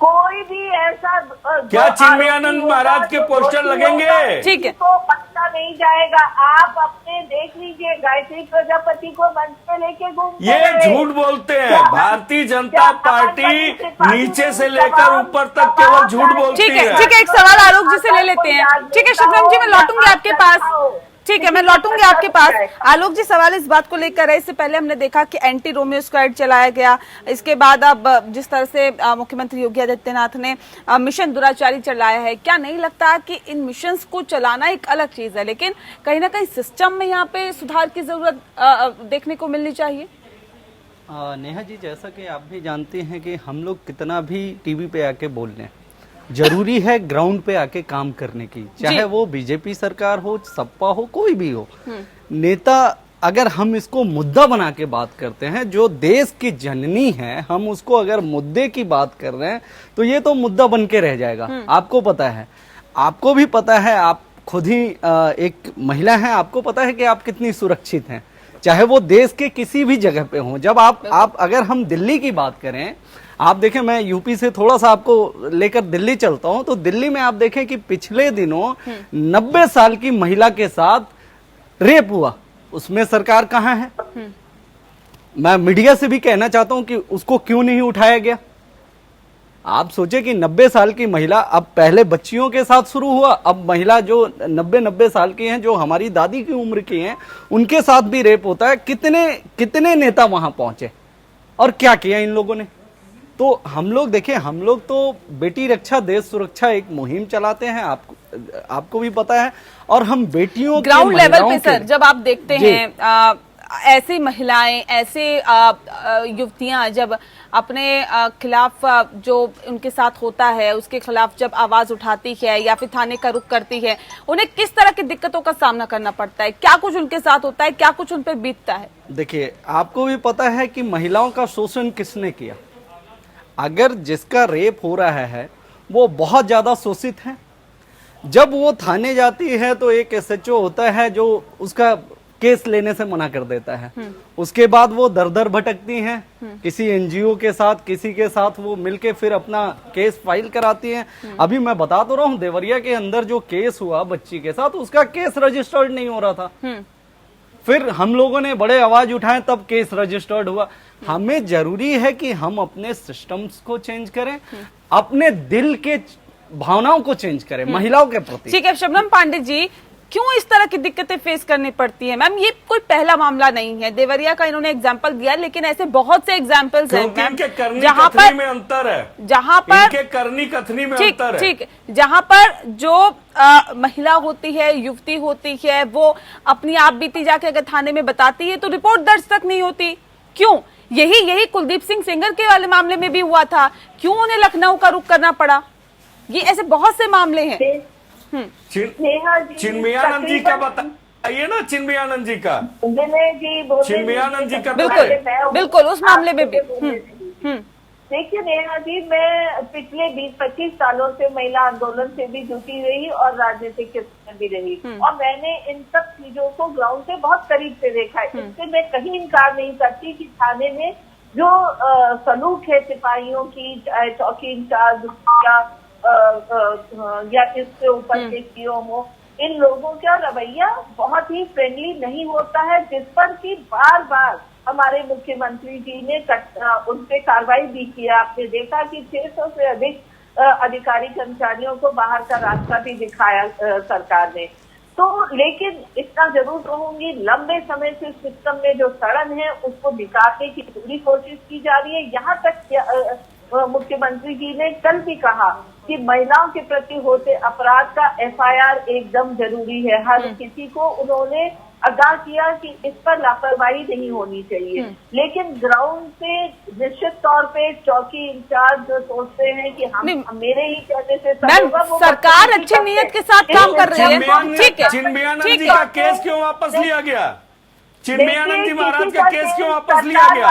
कोई भी ऐसा क्या चिन्मयानंद महाराज के पोस्टर लगेंगे? ठीक है, तो पक्का नहीं जाएगा। आप अपने देख लीजिए, गायत्री प्रजापति को मंच पे लेके घूमते ये झूठ बोलते हैं। भारतीय जनता पार्टी नीचे से लेकर ऊपर तक केवल झूठ बोलती है। ठीक है, एक सवाल आलोक जी से ले लेते हैं। ठीक है शबनम जी, मैं लौटूंगी आपके पास। ठीक है, मैं लौटूंगी आपके पास। आलोक जी, सवाल इस बात को लेकर है, इससे पहले हमने देखा कि एंटी रोमियो स्क्वाड चलाया गया, इसके बाद अब जिस तरह से मुख्यमंत्री योगी आदित्यनाथ ने मिशन दुराचारी चलाया है, क्या नहीं लगता कि इन मिशंस को चलाना एक अलग चीज है, लेकिन कहीं ना कहीं सिस्टम में यहाँ पे सुधार की जरूरत देखने को मिलनी चाहिए? नेहा जी, जैसा कि आप भी जानते हैं कि हम लोग कितना भी टीवी पे आके बोल लें, जरूरी है ग्राउंड पे आके काम करने की, चाहे वो बीजेपी सरकार हो, सपा हो, कोई भी हो। नेता अगर हम इसको मुद्दा बना के बात करते हैं, जो देश की जननी है, हम उसको अगर मुद्दे की बात कर रहे हैं तो ये तो मुद्दा बन के रह जाएगा। आपको पता है, आपको भी पता है, आप खुद ही एक महिला हैं, आपको पता है कि आप कितनी सुरक्षित हैं, चाहे वो देश के किसी भी जगह पे हो। जब आप अगर हम दिल्ली की बात करें, आप देखें, मैं यूपी से थोड़ा सा आपको लेकर दिल्ली चलता हूं, तो दिल्ली में आप देखें कि पिछले दिनों 90 साल की महिला के साथ रेप हुआ, उसमें सरकार कहां है? मैं मीडिया से भी कहना चाहता हूं कि उसको क्यों नहीं उठाया गया। आप सोचे कि 90 साल की महिला, अब पहले बच्चियों के साथ शुरू हुआ, अब महिला जो 90 साल की हैं, जो हमारी दादी की उम्र की हैं, उनके साथ भी रेप होता है। कितने नेता वहां पहुंचे और क्या किया इन लोगों ने? तो हम लोग देखिए, हम लोग तो बेटी रक्षा देश सुरक्षा एक मुहिम चलाते हैं, आपको भी पता है। और हम बेटियों के, ग्राउंड लेवल पे महिलाओं के- सर जब आप देखते हैं ऐसी महिलाएं, ऐसे युवतियां जब अपने खिलाफ जो उनके साथ होता है उसके खिलाफ जब आवाज उठाती है या फिर थाने का रुख करती है, उन्हें किस तरह की दिक्कतों का सामना करना पड़ता है, क्या कुछ उनके साथ होता है, क्या कुछ उन पर बीतता है? देखिए, आपको भी पता है कि महिलाओं का शोषण किसने किया। अगर जिसका रेप हो रहा है वो बहुत ज्यादा शोषित है, जब वो थाने जाती है तो एक SHO होता है जो उसका केस लेने से मना कर देता है। उसके बाद वो दर दर भटकती हैं, किसी NGO के साथ, किसी के साथ वो मिलके फिर अपना केस फाइल कराती हैं। अभी मैं बता तो रहा हूँ, देवरिया के अंदर जो केस हुआ बच्ची के साथ, उसका केस रजिस्टर्ड नहीं हो रहा था। फिर हम लोगों ने बड़े आवाज उठाए, तब केस रजिस्टर्ड हुआ। हमें जरूरी है कि हम अपने सिस्टम्स को चेंज करें, अपने दिल के भावनाओं को चेंज करें महिलाओं के प्रति। ठीक है शबनम पांडे जी, क्यों इस तरह की दिक्कतें फेस करनी पड़ती है? मैम, ये कोई पहला मामला नहीं है, देवरिया का इन्होंने एग्जांपल दिया, लेकिन ऐसे बहुत से एग्जांपल्स हैं मैम, जहाँ पर में अंतर है, जहाँ पर इनके करनी कथनी में अंतर है। ठीक, जहाँ पर जो महिला होती है, युवती होती है, वो अपनी आप बीती जाके अगर थाने में बताती है तो रिपोर्ट दर्ज तक नहीं होती। क्यों? यही कुलदीप सिंह सेंगर के वाले मामले में भी हुआ था। क्यों उन्हें लखनऊ का रुख करना पड़ा? ये ऐसे बहुत से मामले हैं। चिन्मयानंद जी का बताइए ना, चिन्मयानंद जी का, चिन्मयानंद जी का बिल्कुल उस मामले में भी। देखिए नेहा जी, मैं पिछले 20-25 सालों से महिला आंदोलन से भी जुटी रही और राजनीतिक क्षेत्र में भी रही, और मैंने इन सब चीजों को ग्राउंड से बहुत करीब से देखा है। इससे मैं कहीं इनकार नहीं करती कि थाने में जो सलूक है सिपाहियों की, चाहे चौकी इंचार्ज या इससे ऊपर के सीओ हो, इन लोगों का रवैया बहुत ही फ्रेंडली नहीं होता है, जिस पर कि बार बार हमारे मुख्यमंत्री जी ने उन पे कार्रवाई भी किया। आपने देखा कि 600 से अधिक अधिकारी कर्मचारियों को बाहर का रास्ता भी दिखाया सरकार ने। तो लेकिन इतना जरूर कहूंगी, लंबे समय से सिस्टम में जो सड़न है उसको निकालने की पूरी कोशिश की जा रही है। यहाँ तक मुख्यमंत्री जी ने कल भी कहा कि महिलाओं के प्रति होते अपराध का FIR एकदम जरूरी है। हर किसी को उन्होंने आगाह किया कि इस पर लापरवाही नहीं होनी चाहिए। लेकिन ग्राउंड पे निश्चित तौर पे चौकी इंचार्ज जो सोचते हैं कि हम मेरे ही कहने से सरकार अच्छी नीयत के साथ काम कर रही है। ठीक है, चिन्मयानंद जी का केस क्यों वापस लिया गया? चिन्मयानंद जी महाराज का केस क्यों वापस लिया गया?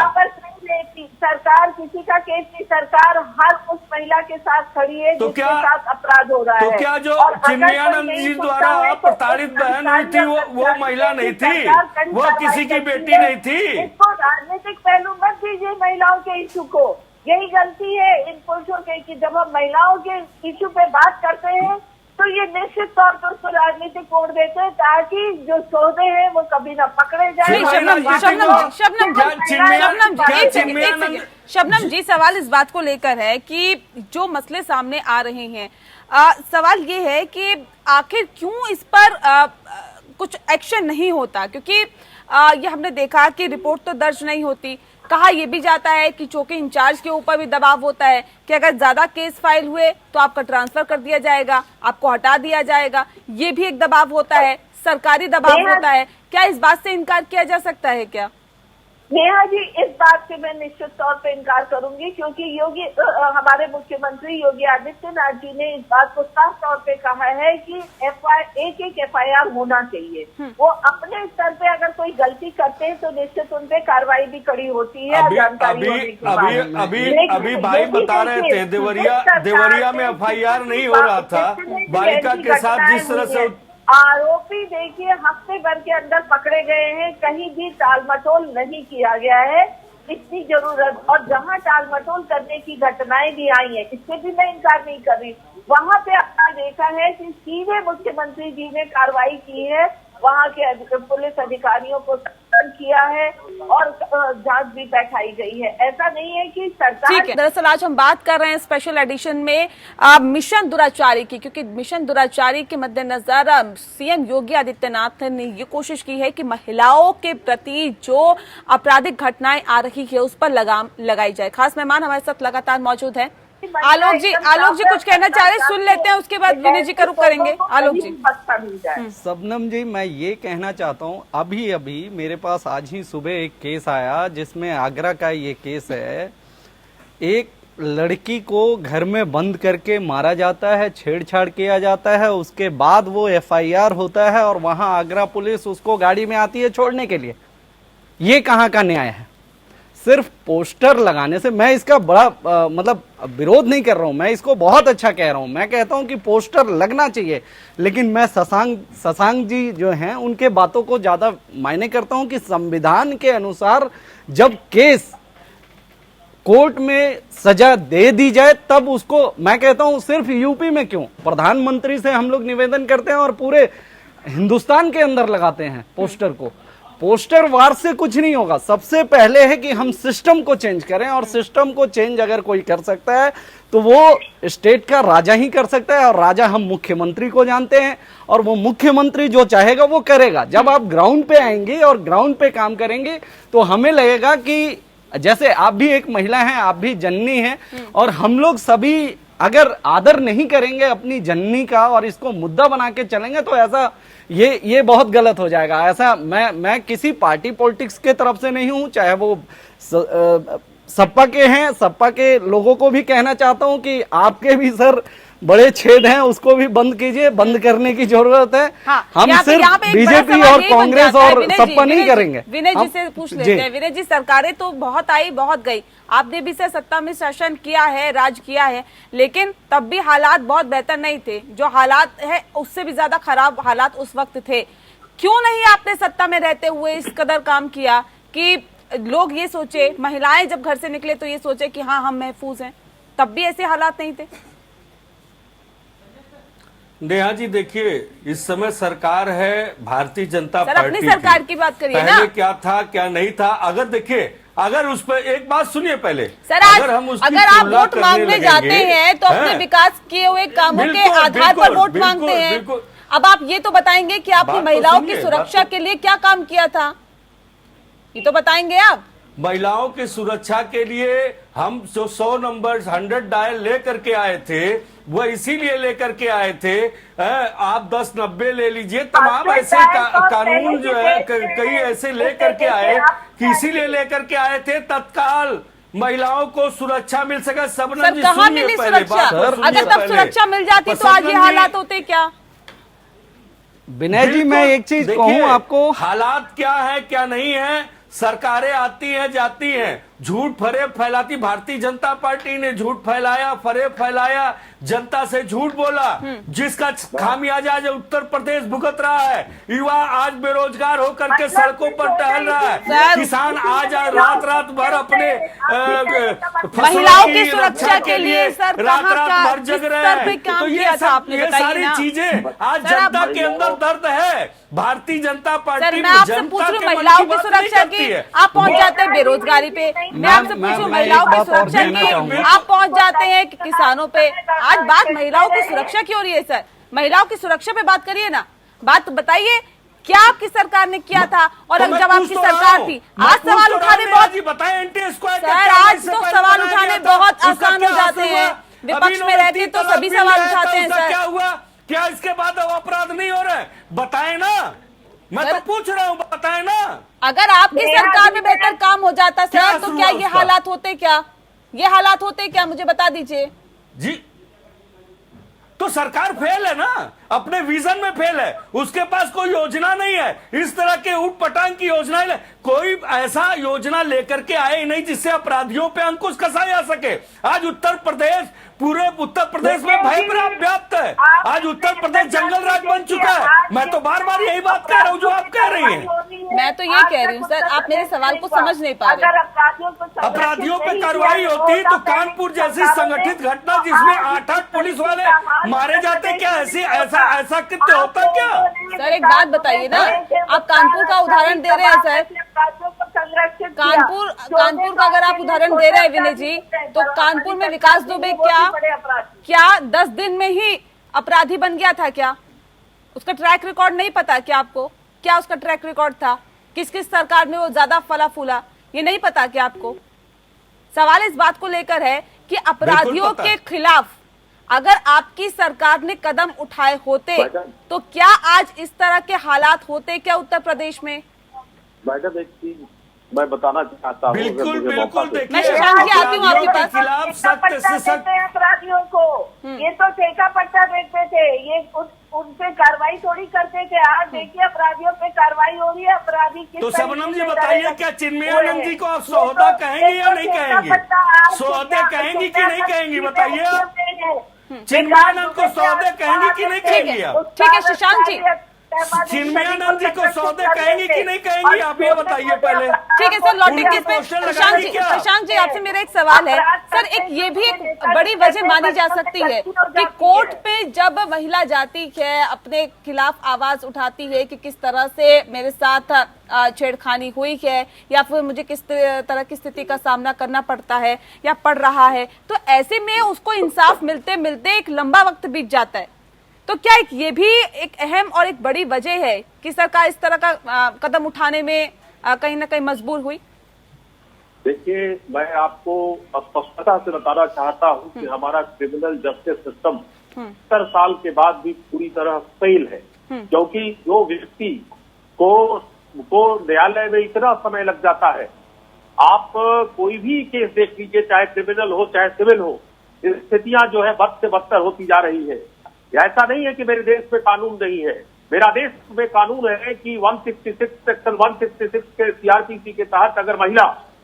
सरकार किसी का केस नहीं, सरकार हर उस महिला के साथ खड़ी है जिसके साथ अपराध हो रहा है। तो क्या जो चिन्मयानंद जी द्वारा प्रताड़ित बहन हुई थी वो महिला नहीं थी, वो किसी की बेटी नहीं थी? इसको राजनीतिक पहलू मत दीजिए महिलाओं के इशू को। यही गलती है इन पुरुषों के कि जब हम महिलाओं के इशू पे बात करते हैं तो ये निश्चित तौर पर उसको राजनीतिक कोड देते हैं ताकि जो सौदे हैं वो कभी ना पकड़े जाए। शबनम जी, सवाल इस बात को लेकर है कि जो मसले सामने आ रहे हैं, सवाल ये है कि आखिर क्यों इस पर कुछ एक्शन नहीं होता? क्योंकि ये हमने देखा कि रिपोर्ट तो दर्ज नहीं होती। कहा यह भी जाता है कि चौकी इंचार्ज के ऊपर भी दबाव होता है कि अगर ज्यादा केस फाइल हुए तो आपका ट्रांसफर कर दिया जाएगा, आपको हटा दिया जाएगा। ये भी एक दबाव होता है, सरकारी दबाव होता है। क्या इस बात से इनकार किया जा सकता है क्या? नेहा जी, इस बात से मैं निश्चित तौर पे इनकार करूंगी, क्योंकि हमारे मुख्यमंत्री योगी आदित्यनाथ जी ने इस बात को साफ तौर पे कहा है कि एक FIR होना चाहिए। वो अपने स्तर पे अगर कोई गलती करते हैं तो निश्चित उन पे कार्रवाई भी कड़ी होती है। अभी भाई बता रहे थे देवरिया में FIR नहीं हो रहा था बालिका के साथ, जिस तरह से आरोपी देखिए हफ्ते भर के अंदर पकड़े गए हैं, कहीं भी टाल मटोल नहीं किया गया है। इतनी जरूरत, और जहां टाल मटोल करने की घटनाएं भी आई हैं, इससे भी मैं इनकार नहीं कर रही, वहां पे आपने देखा है कि सीधे मुख्यमंत्री जी ने कार्रवाई की है, वहां के पुलिस अधिकारियों को पर किया है और जांच भी बैठाई गई है। ऐसा नहीं है कि सरकार। ठीक है, दरअसल आज हम बात कर रहे हैं स्पेशल एडिशन में मिशन दुराचारी की, क्योंकि मिशन दुराचारी के मद्देनजर सीएम योगी आदित्यनाथ ने ये कोशिश की है कि महिलाओं के प्रति जो आपराधिक घटनाएं आ रही है उस पर लगाम लगाई जाए। खास मेहमान हमारे साथ लगातार मौजूद हैं। आलोक जी कुछ कहना चाह रहे हैं, सुन लेते हैं, उसके बाद विनय जी का रुख करेंगे। आलोक जी। शबनम जी, मैं ये कहना चाहता हूँ, अभी अभी मेरे पास आज ही सुबह एक केस आया जिसमें आगरा का ये केस है। एक लड़की को घर में बंद करके मारा जाता है, छेड़छाड़ किया जाता है, उसके बाद वो FIR होता है और वहां आगरा पुलिस उसको गाड़ी में आती है छोड़ने के लिए। ये कहाँ का न्याय है? सिर्फ पोस्टर लगाने से मैं इसका बड़ा मतलब विरोध नहीं कर रहा हूं, मैं इसको बहुत अच्छा कह रहा हूं। मैं कहता हूं कि पोस्टर लगना चाहिए, लेकिन मैं शशांक जी जो हैं उनके बातों को ज्यादा मायने करता हूं कि संविधान के अनुसार जब केस कोर्ट में सजा दे दी जाए तब उसको, मैं कहता हूं सिर्फ यूपी में क्यों, प्रधानमंत्री से हम लोग निवेदन करते हैं और पूरे हिंदुस्तान के अंदर लगाते हैं पोस्टर को। पोस्टर वार से कुछ नहीं होगा। सबसे पहले है कि हम सिस्टम को चेंज करें, और सिस्टम को चेंज अगर कोई कर सकता है तो वो स्टेट का राजा ही कर सकता है, और राजा हम मुख्यमंत्री को जानते हैं, और वो मुख्यमंत्री जो चाहेगा वो करेगा। जब आप ग्राउंड पे आएंगे और ग्राउंड पे काम करेंगे तो हमें लगेगा कि जैसे आप भी एक महिला हैं, आप भी जननी हैं, और हम लोग सभी अगर आदर नहीं करेंगे अपनी जननी का और इसको मुद्दा बना के चलेंगे तो ऐसा ये बहुत गलत हो जाएगा। ऐसा मैं किसी पार्टी पॉलिटिक्स के तरफ से नहीं हूं, चाहे वो सपा के हैं, सपा के लोगों को भी कहना चाहता हूं कि आपके भी सर बड़े छेद हैं, उसको भी बंद कीजिए, बंद करने की जरूरत है। हाँ, हम सिर्फ बीजेपी और कांग्रेस और सपा नहीं करेंगे। विनय जी से पूछ लेते हैं। विनय जी, सरकारें तो बहुत आई बहुत गई, आपने भी सत्ता में शासन किया है, राज किया है, लेकिन तब भी हालात बहुत बेहतर नहीं थे। जो हालात है उससे भी ज्यादा खराब हालात उस वक्त थे। क्यों नहीं आपने सत्ता में रहते हुए इस कदर काम किया कि लोग ये सोचे, महिलाएं जब घर से निकले तो ये सोचे कि हाँ हम महफूज हैं? तब भी ऐसे हालात नहीं थे। नेहा जी देखिए, इस समय सरकार है भारतीय जनता पार्टी अपनी सरकार की बात करिए ना। पहले क्या था क्या नहीं था, अगर देखिए, अगर उस पर एक बात सुनिए पहले सर, अगर आप वोट मांगने जाते हैं तो अपने विकास किए हुए कामों के आधार पर वोट मांगते हैं। अब आप ये तो बताएंगे कि आपने महिलाओं की सुरक्षा के लिए क्या काम किया था, ये तो बताएंगे आप। महिलाओं की सुरक्षा के लिए हम जो 100 नंबर 100 डायल लेकर के आए थे, वो इसीलिए लेकर के आए थे। आप 1090 ले लीजिए, तमाम ऐसे कानून जो है कई ऐसे लेकर के आए कि इसीलिए लेकर के आए थे तत्काल महिलाओं को सुरक्षा मिल सके। सब कहाँ मिली सुरक्षा? अगर तब सुरक्षा मिल जाती तो आज ये हालात होते क्या? विनय जी, मैं एक चीज कहूं आपको, हालात क्या है क्या नहीं है, सरकारें आती हैं जाती हैं, झूठ फरेब फैलाती। भारतीय जनता पार्टी ने झूठ फैलाया, फरेब फैलाया, जनता से झूठ बोला, जिसका खामियाजा आज उत्तर प्रदेश भुगत रहा है। युवा आज बेरोजगार होकर के सड़कों पर टहल रहा है, किसान आज रात भर अपने महिलाओं की सुरक्षा के लिए सर रात भर जग रहे हैं। तो ये सारी चीजें आज जनता के अंदर दर्द है। भारतीय जनता पार्टी मैं आपसे पूछ रही हूँ महिलाओं की सुरक्षा की, आप पहुंच जाते हैं बेरोजगारी पे। मैं आपसे पूछूं महिलाओं की सुरक्षा की, आप पहुंच जाते हैं किसानों पे। आज बात महिलाओं की सुरक्षा की हो रही है सर, महिलाओं की सुरक्षा पे बात करिए ना। बात बताइए क्या आपकी सरकार ने किया था, और जब आपकी सरकार थी। आज सवाल उठाने बहुत सर, आज तो सवाल उठाने बहुत आसान हो जाते हैं। विपक्ष में रहते तो सभी सवाल उठाते हैं सर। क्या हुआ? क्या इसके बाद अपराध नहीं हो रहा है? बताए ना, मैं तो पूछ रहा हूँ, बताए ना। अगर आपकी सरकार में बेहतर काम हो जाता सर तो क्या ये हालात होते? क्या ये हालात होते क्या? मुझे बता दीजिए जी। तो सरकार फेल है ना, अपने विजन में फेल है, उसके पास कोई योजना नहीं है। इस तरह के ऊट पटांग की योजनाएं, कोई ऐसा योजना लेकर के आए नहीं जिससे अपराधियों पे अंकुश कसा जा सके। आज उत्तर प्रदेश, पूरे उत्तर प्रदेश में भय व्याप्त है। आज उत्तर प्रदेश जंगल राज बन चुका है। मैं तो बार बार यही बात कह रहा हूँ जो आप कह रही हैं। मैं तो ये कह रही हूँ सर, आप मेरे सवाल को समझ नहीं पा रहे। अपराधियों पे कार्रवाई होती तो कानपुर जैसी संगठित घटना जिसमें 8-8 पुलिस वाले मारे जाते, क्या ऐसा कृत्य होता क्या? सर एक बात बताइए ना, आप कानपुर का उदाहरण दे रहे हैं सर, संरक्षित कानपुर का अगर आप उदाहरण दे रहे हैं विनय जी, तो कानपुर में विकास दुबे क्या 10 दिन में ही अपराधी बन गया था क्या? उसका ट्रैक रिकॉर्ड नहीं पता क्या आपको? क्या उसका ट्रैक रिकॉर्ड था? किस किस सरकार में वो ज्यादा फला फूला, ये नहीं पता क्या आपको? सवाल इस बात को लेकर है कि अपराधियों के खिलाफ अगर आपकी सरकार ने कदम उठाए होते तो क्या आज इस तरह के हालात होते क्या उत्तर प्रदेश में? मैडम एक चीज मैं बताना चाहता हूँ, बिल्कुल बिल्कुल। देखिए, मैं शशांक जी आती हूँ आपके पास। खिलाफ सख्त से सख्त अपराधियों को ये तो ठेका पट्टा देखते थे, ये उनसे कार्रवाई थोड़ी करते थे। आज देखिए अपराधियों पे कार्रवाई हो रही है। अपराधी किस तो शबनम जी तरीके से बताइए, क्या चिन्मयानंद जी को आप सौदा कहेंगे या नहीं कहेंगे? सौदे कहेंगी कि नहीं कहेंगी बताइए आप? चिन्मयानंद को सौदे कहेंगी कि नहीं कहेंगी आप? ठीक है शशांक जी, चिन्मयानंद जी को सौदे कहेंगी कि नहीं कहेंगी, आप ये बताइए पहले। ठीक है सर, लौटेंगे इस पे। पोस्टर शशांक जी आपसे मेरा एक सवाल है सर, एक ये भी एक बड़ी वजह मानी जा सकती है कि कोर्ट पे जब महिला जाती है, अपने खिलाफ आवाज उठाती है कि किस तरह से मेरे साथ छेड़खानी हुई है या फिर मुझे किस तरह की स्थिति का सामना करना पड़ता है या पड़ रहा है, तो ऐसे में उसको इंसाफ मिलते मिलते एक लंबा वक्त बीत जाता है। तो क्या ये भी एक अहम और एक बड़ी वजह है कि सरकार इस तरह का कदम उठाने में कहीं ना कहीं मजबूर हुई? देखिए, मैं आपको स्पष्टता से बताना चाहता हूं कि हमारा क्रिमिनल जस्टिस सिस्टम 70 साल के बाद भी पूरी तरह फेल है, क्योंकि जो व्यक्ति को न्यायालय में इतना समय लग जाता है। आप कोई भी केस देख लीजिए, चाहे क्रिमिनल हो चाहे सिविल हो, स्थितियां जो है बद से बदतर होती जा रही है। ऐसा नहीं है कि मेरे देश में कानून नहीं है, मेरा देश में कानून है कि 166 सेक्शन 166 के सीआरपीसी के तहत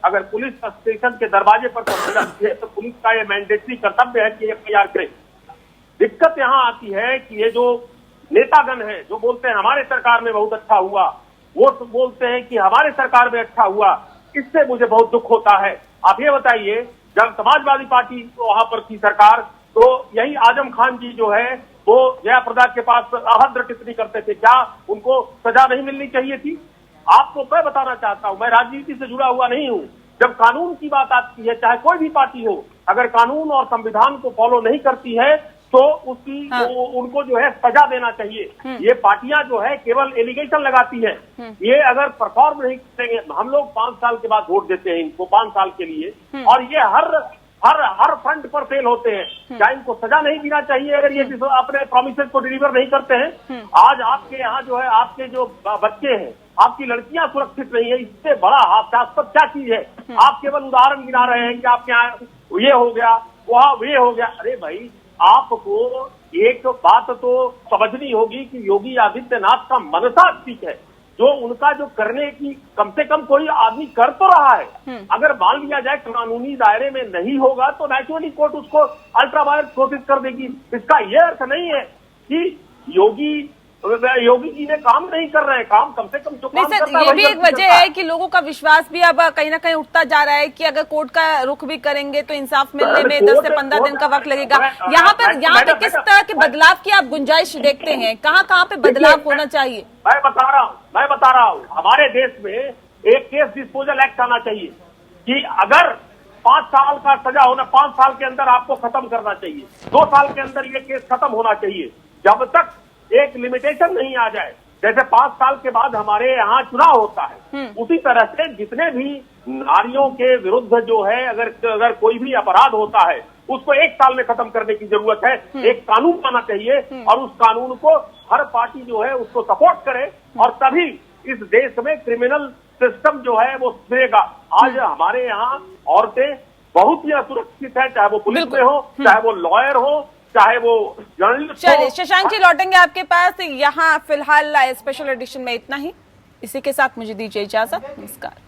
अगर पुलिस स्टेशन के दरवाजे पर पहुंचती है तो पुलिस का ये मैंडेटरी कर्तव्य है कि एफआईआर करे। दिक्कत यहाँ आती है कि ये जो नेतागण है जो बोलते हैं हमारे सरकार में बहुत अच्छा हुआ, वो बोलते हैं कि हमारे सरकार में अच्छा हुआ, इससे मुझे बहुत दुख होता है। आप ये बताइए, जब समाजवादी पार्टी वहां पर थी सरकार, तो यही आजम खान जी जो है वो जयाप्रदा के पास अभद्र टिप्पणी करते थे, क्या उनको सजा नहीं मिलनी चाहिए थी? आपको मैं बताना चाहता हूं, मैं राजनीति से जुड़ा हुआ नहीं हूं। जब कानून की बात आती है, चाहे कोई भी पार्टी हो, अगर कानून और संविधान को फॉलो नहीं करती है तो उनको जो है सजा देना चाहिए। ये पार्टियां जो है केवल एलिगेशन लगाती है, ये अगर परफॉर्म नहीं करेंगे, हम लोग 5 साल के बाद वोट देते हैं इनको 5 साल के लिए, और ये हर फ्रंट पर फेल होते हैं। क्या इनको सजा नहीं देना चाहिए अगर ये अपने प्रोमिसेस को डिलीवर नहीं करते हैं? आज आपके यहाँ जो है, आपके जो बच्चे हैं, आपकी लड़कियां सुरक्षित नहीं है, इससे बड़ा हास्यास्पद क्या चीज है? आप केवल उदाहरण गिना रहे हैं कि आपके यहाँ ये हो गया, वहाँ ये हो गया। अरे भाई, आपको एक बात तो समझनी होगी कि योगी आदित्यनाथ का मनसा ठीक है, जो उनका जो करने की कम से कम कोई आदमी कर तो रहा है। अगर मान लिया जाए कानूनी दायरे में नहीं होगा तो नेचुरली कोर्ट उसको अल्ट्रा वायलेंस घोषित कर देगी। इसका यह अर्थ नहीं है कि योगी जी ने काम नहीं कर रहे हैं, काम कम से कम जो काम करता है। ये भी एक वजह है कि लोगों का विश्वास भी अब कहीं ना कहीं उठता जा रहा है कि अगर कोर्ट का रुख भी करेंगे तो इंसाफ मिलने में 10 से 15 दिन का वक्त लगेगा। यहाँ पे किस तरह के बदलाव की आप गुंजाइश देखते हैं? कहाँ पे बदलाव होना चाहिए? मैं बता रहा हूँ, हमारे देश में एक केस डिस्पोजल एक्ट आना चाहिए कि अगर 5 साल का सजा होना, 5 साल के अंदर आपको खत्म करना चाहिए, 2 साल के अंदर ये केस खत्म होना चाहिए। जब तक एक लिमिटेशन नहीं आ जाए, जैसे 5 साल के बाद हमारे यहाँ चुनाव होता है, उसी तरह से जितने भी नारियों के विरुद्ध जो है अगर कोई भी अपराध होता है उसको 1 साल में खत्म करने की जरूरत है। एक कानून आना चाहिए और उस कानून को हर पार्टी जो है उसको सपोर्ट करे, और तभी इस देश में क्रिमिनल सिस्टम जो है वो सुधरेगा। आज हमारे यहाँ औरतें बहुत ही असुरक्षित है, चाहे वो पुलिस में हो, चाहे वो लॉयर हो, चाहे वो जर्नलिस्ट। चलिए शशांक जी, लौटेंगे आपके पास। यहाँ फिलहाल स्पेशल एडिशन में इतना ही। इसी के साथ मुझे दीजिए इजाजत। नमस्कार।